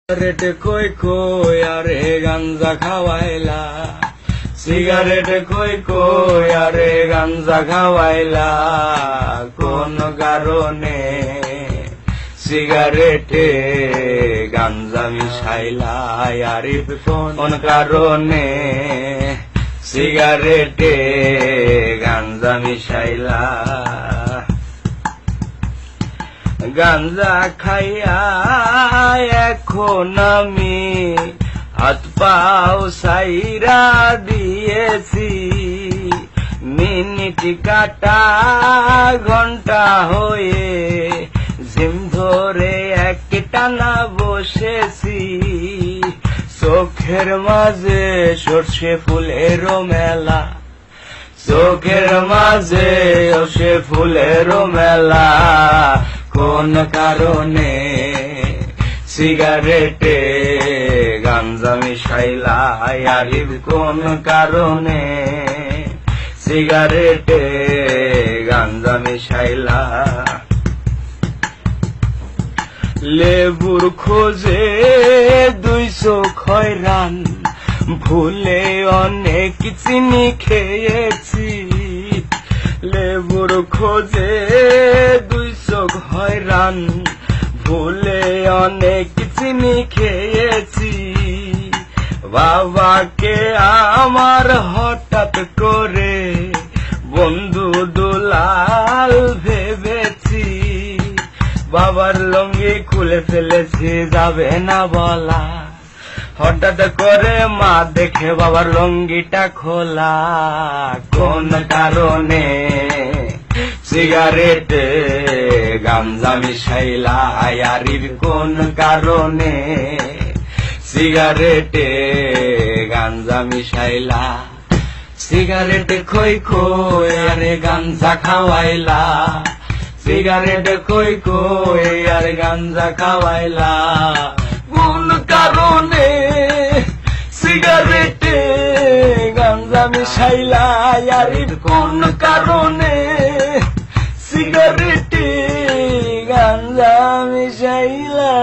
Cigarette কই কই আরে গাঞ্জা খাওয়াইলা, সিগারেট কই কই আরে গাঞ্জা খাওয়াইলা, কোন কারণে সিগারেটে গাঞ্জা মিশাইলা, আরিফ কোন কারণে সিগারেটে গাঞ্জা মিশাইলা। গাঞ্জা খাইয়া এখন আমি হাত পাও সাইরা দিয়েছি, মিনিট কাটা ঘন্টা হয়ে জিম ধরে এক টানা বসেছি, চোখের মাঝে সর্ষে ফুলেরও মেলা, চোখের মাঝে সর্ষে ফুলেরও মেলা, কোন কারণে সিগারেটে গাঞ্জা মিশাইলা, আরিফ কোন কারণে সিগারেটে গাঞ্জা মিশাইলা। লেবুর খোঁজে 200 খয়রান, ভুলে অনেক চিনি খেয়েছি, লেবুর খোঁজে 200 খয়রান, ভুলে অনেক চিনি খেয়েছি, বাবাকে আমার হঠাৎ করে বন্ধু দুলাল ভেবেছি, বাবার লুঙ্গি খুলে ফেলেছি যাবে না বলা, হঠাৎ করে মা দেখে বাবার লুঙ্গিটা খোলা, কোন কারণে সিগারেটে গাঞ্জা মিশাইলা, আরিফ কোন কারণে সিগারেটে গাঞ্জা মিশাইলা। সিগারেট খই খই আরে গাঞ্জা খাওয়াইলা, সিগারেট কই কই আর গাঞ্জা খাওয়াইলা, কোন কারণে সিগারেটে গাঞ্জা মিশাইলা, আরিফ কোন কারণে সিগারেটে গাঞ্জা মিশাইলা।